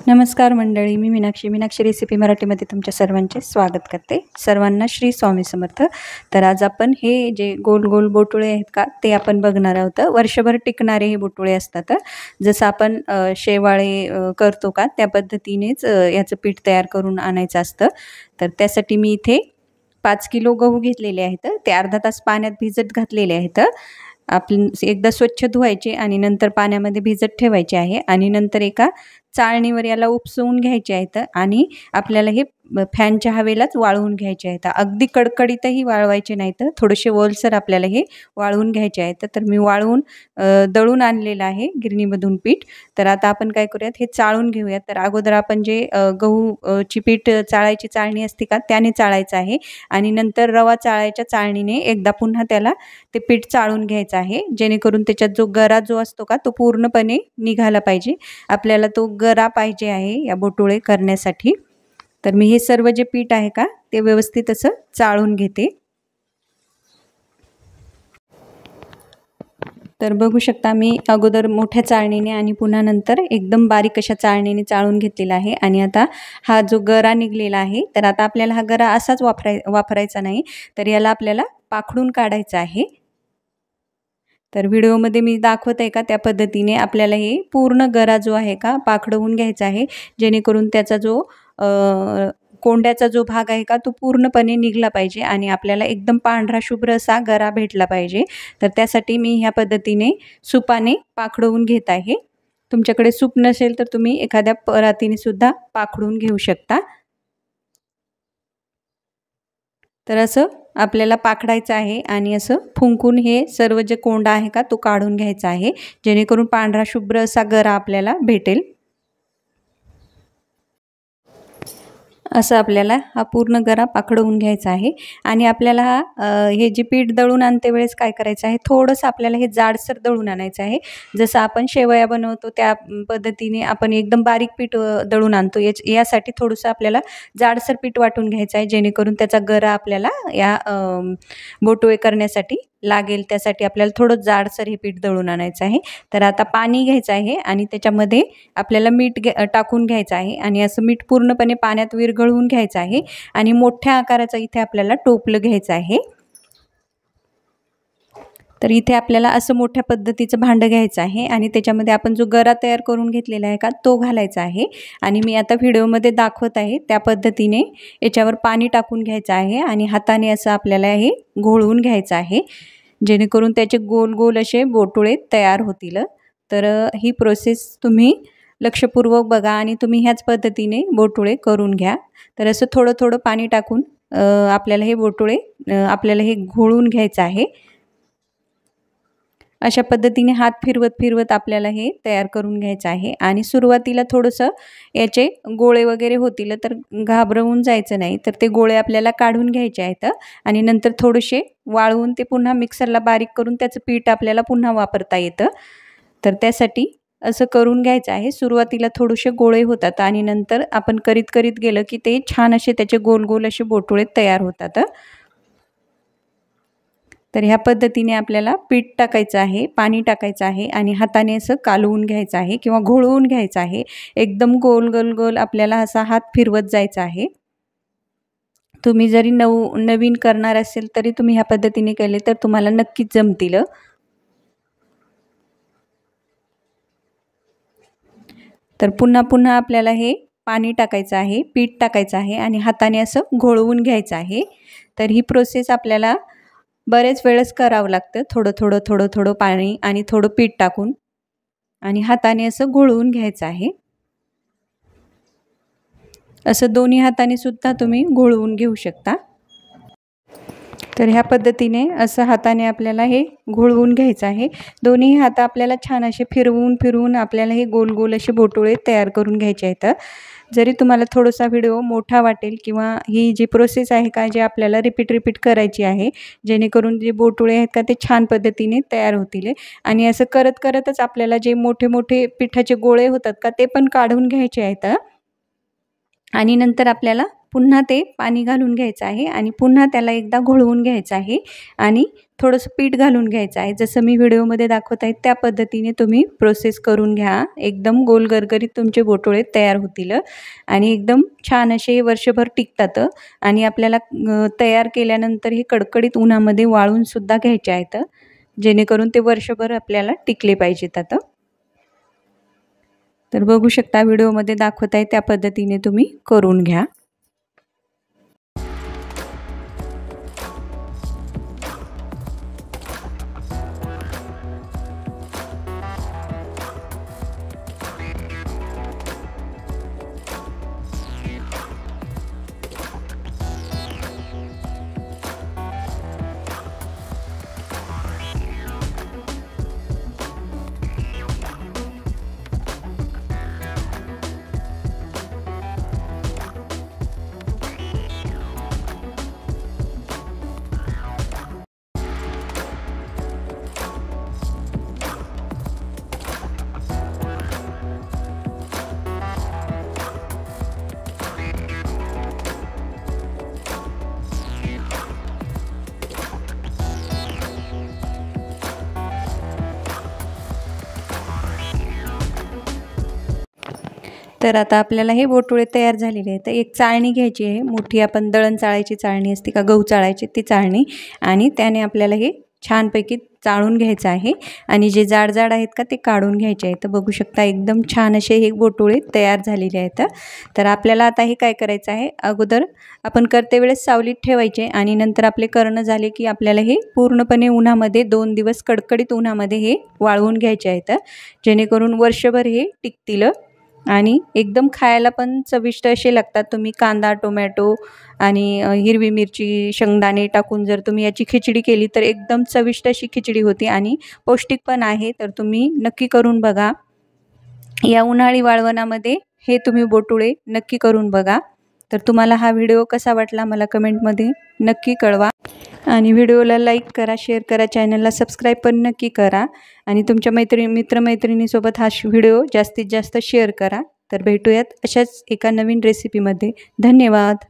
नमस्कार मंडळी, मी मीनाक्षी रेसिपी मराठीमध्ये तुमच्या सर्वांचे स्वागत करते। सर्वांना श्री स्वामी समर्थ। तर आज आपण हे जे गोल गोल बोटुळे आहेत का ते आपण बघणार आहोत। वर्षभर टिकणारे हे बोटुळे असतात। जसं आपण शेवाळे करतो का त्या पद्धतीनेच याचं पीठ तयार करून आणायचं असतं। तर त्यासाठी मी इथे 5 किलो गहू घेतलेले आहेत। ते अर्धा तास पाण्यात भिजत घातलेले आहेत। आपण एकदा स्वच्छ धुवायचे आणि नंतर पाण्यामध्ये भिजत ठेवायचे आहे आणि नंतर एका चाळणीवर याला उपसवून घ्यायचे आहेत आणि आपल्याला हे फॅनच्या हवेलाच वाळवून घ्यायचे आहेत। अगदी कडकडीतही वाळवायचे नाहीत, थोडेसे ओलसर आपल्याला हे वाळवून घ्यायचे आहेत। तर मी वाळवून दळून आणलेलं आहे गिरणीमधून पीठ। तर आता आपण काय करूयात, हे चाळून घेऊयात। तर अगोदर आपण जे गहू ची पीठ चाळायची चाळणी असते का त्याने चाळायचं आहे आणि नंतर रवा चाळायच्या चाळणीने एकदा पुन्हा त्याला ते पीठ चाळून घ्यायचं आहे, जेणेकरून त्याच्यात जो गरा जो असतो का तो पूर्णपणे निघाला पाहिजे। आपल्याला तो गरा पाहिजे आहे या बोटुळे करण्यासाठी। तर मी हे सर्व जे पीठ आहे का ते व्यवस्थित असं चाळून घेते। तर बघू शकता मी अगोदर मोठ्या चाळणीने आणि पुन्हा नंतर एकदम बारीक अशा चाळणीने चाळून घेतलेला आहे। आणि आता हा जो गरा निघलेला आहे, तर आता आपल्याला हा गरा असाच वापरायचा नाही, तर याला आपल्याला पाखडून काढायचा आहे। तर व्हिडिओमध्ये मी दाखवत आहे का त्या पद्धतीने आपल्याला हे पूर्ण गरा जो आहे का पाखडवून घ्यायचा आहे, जेणेकरून त्याचा जो कोंड्याचा जो भाग आहे का तो पूर्णपणे निघला पाहिजे आणि आपल्याला एकदम पांढरा शुभ्र असा गरा भेटला पाहिजे। तर त्यासाठी मी ह्या पद्धतीने सुपाने पाखडवून घेत आहे। तुमच्याकडे सूप नसेल तर तुम्ही एखाद्या परातीने सुद्धा पाखडून घेऊ शकता। तर असं आपल्याला पाखडायचं आहे आणि असं फुंकून हे सर्व जे कोंडा आहे का तो काढून घ्यायचा आहे, जेणेकरून पांढरा शुभ्र असा गरा आपल्याला भेटेल। असं आपल्याला हा पूर्ण गरा पाखडवून घ्यायचा आहे। आणि आपल्याला हे जे पीठ दळून आणते वेळेस काय करायचं आहे, थोडंसं आपल्याला हे जाडसर दळून आणायचं आहे। जसं आपण शेवया बनवतो त्या पद्धतीने आपण एकदम बारीक पीठ दळून आणतो, यासाठी थोडंसं आपल्याला जाडसर पीठ वाटून घ्यायचं आहे, जेणेकरून त्याचा गरा आपल्याला या बोटुळे करण्यासाठी लागेल। त्यासाठी आपल्याला थोडं जाडसर हे पीठ दळून आणायचं आहे। तर आता पाणी घ्यायचं आहे आणि त्याच्यामध्ये आपल्याला मीठ टाकून घ्यायचं आहे आणि असं मीठ पूर्णपणे पाण्यात विरघळवून घ्यायचं आहे आणि मोठ्या आकाराचं इथे आपल्याला टोपलं घ्यायचं आहे। तर इथे आपल्याला असं मोठ्या पद्धतीचं भांडं घ्यायचं आहे आणि त्याच्यामध्ये आपण जो गरा तयार करून घेतलेला आहे का तो घालायचा आहे। आणि मी आता व्हिडिओमध्ये दाखवत आहे त्या पद्धतीने याच्यावर पाणी टाकून घ्यायचं आहे आणि हाताने असं आपल्याला हे घोळवून घ्यायचं आहे, जेणेकरून त्याचे गोल गोल असे बोटुळे तयार होतील। तर ही प्रोसेस तुम्ही लक्षपूर्वक बघा आणि तुम्ही ह्याच पद्धतीने बोटुळे करून घ्या। तर असं थोडं थोडं पाणी टाकून आपल्याला हे बोटुळे आपल्याला हे घोळून घ्यायचं आहे। अशा पद्धतीने हात फिरवत आपल्याला हे तयार करून घ्यायचं आहे। आणि सुरुवातीला थोडंसं याचे गोळे वगैरे होतील तर घाबरवून जायचं नाही, तर ते गोळे आपल्याला काढून घ्यायचे आहेत आणि नंतर थोडेसे वाळवून ते पुन्हा मिक्सरला बारीक करून त्याचं पीठ आपल्याला पुन्हा वापरता येतं। तर त्यासाठी असं करून घ्यायचं आहे। सुरुवातीला थोडेसे गोळे होतात आणि नंतर आपण करीत गेलं की ते छान असे त्याचे गोल गोल असे बोटुळे तयार होतात। तर ह्या पद्धतीने आपल्याला पीठ टाकायचं आहे, पाणी टाकायचं आहे आणि हाताने असं कालवून घ्यायचं आहे किंवा घोळवून घ्यायचं आहे। एकदम गोल गोल गोल आपल्याला असा हात फिरवत जायचा आहे। तुम्ही जरी नवीन करणार असेल तरी तुम्ही ह्या पद्धतीने केले तर तुम्हाला नक्कीच जमतील। तर पुन्हा आपल्याला हे पाणी टाकायचं आहे, पीठ टाकायचं आहे आणि हाताने असं घोळवून घ्यायचं आहे। तर ही प्रोसेस आपल्याला बरेच वेळेस करावं लागतं, थोडं पाणी आणि थोडं पीठ टाकून आणि हाताने असं घोळवून घ्यायचं आहे। असं दोन्ही हाताने सुद्धा तुम्ही घोळवून घेऊ शकता। तर ह्या पद्धतीने असं हाताने आपल्याला हे घोळवून घ्यायचं आहे। दोन्ही हात आपल्याला छान असे फिरवून आपल्याला हे गोल गोल असे बोटुळे तयार करून घ्यायचे आहेत। जरी तुम्हाला थोडासा व्हिडिओ मोठा वाटेल किंवा ही जी प्रोसेस आहे का जे आपल्याला रिपीट करायची आहे, जेणेकरून जे बोटुळे आहेत का ते छान पद्धतीने तयार होतील। आणि असं करतच आपल्याला जे मोठे पिठाचे गोळे होतात का ते पण काढून घ्यायचे आहेत आणि नंतर आपल्याला पुन्हा ते पाणी घालून घ्यायचं आहे आणि पुन्हा त्याला एकदा घोळवून घ्यायचं आहे आणि थोडंसं पीठ घालून घ्यायचं आहे. जसं मी व्हिडिओमध्ये दाखवत आहे त्या पद्धतीने तुम्ही प्रोसेस करून घ्या. एकदम गोल गरगरीत तुमचे बोटोळे तयार होतील आणि एकदम छान असे वर्षभर टिकतात. आणि आपल्याला तयार केल्यानंतर हे कडकडीत उन्हामध्ये वाळूनसुद्धा घ्यायचे आहेत, जेणेकरून ते वर्षभर आपल्याला टिकले पाहिजेत. आता तर बघू शकता व्हिडिओमध्ये दाखवत आहे त्या पद्धतीने तुम्ही करून घ्या. तर आता आपल्याला हे बोटुळे तयार झालेले आहेत. एक चाळणी घ्यायची आहे मोठी, आपण दळण चाळायची चाळणी असते का, गहू चाळायची ती चाळणी, आणि त्याने आपल्याला हे छानपैकी चाळून घ्यायचं आहे आणि जे जाड जाड आहेत का ते काढून घ्यायचे आहेत. बघू शकता एकदम छान असे हे बोटुळे तयार झालेले आहेत. तर आपल्याला आता हे काय करायचं आहे, अगोदर आपण करते वेळेस सावलीत ठेवायचे आणि नंतर आपले करणं झाले की आपल्याला हे पूर्णपणे उन्हामध्ये 2 दिवस कडकडीत उन्हामध्ये हे वाळवून घ्यायचे आहेत, जेणेकरून वर्षभर हे टिकतील आणि एकदम खायला पण चविष्ट असे लागतात. तुम्ही कांदा, टोमॅटो आणि हिरवी मिरची, शेंगदाणे टाकून जर तुम्ही याची खिचडी केली तर एकदम चविष्ट अशी खिचडी होते आणि पौष्टिक पण आहे. तर तुम्ही नक्की करून बघा. या उन्हाळी वाळवणामध्ये हे तुम्ही बोटुळे नक्की करून बघा. तर तुम्हाला हा व्हिडिओ कसा वाटला मला कमेंटमध्ये नक्की कळवा आणि व्हिडिओला लाईक करा, शेअर करा, चॅनलला सबस्क्राईब पण नक्की करा आणि तुमच्या मित्रमैत्रिणीसोबत हा व्हिडिओ जास्तीत जास्त शेअर करा. तर भेटूयात अशाच एका नवीन रेसिपीमध्ये. धन्यवाद.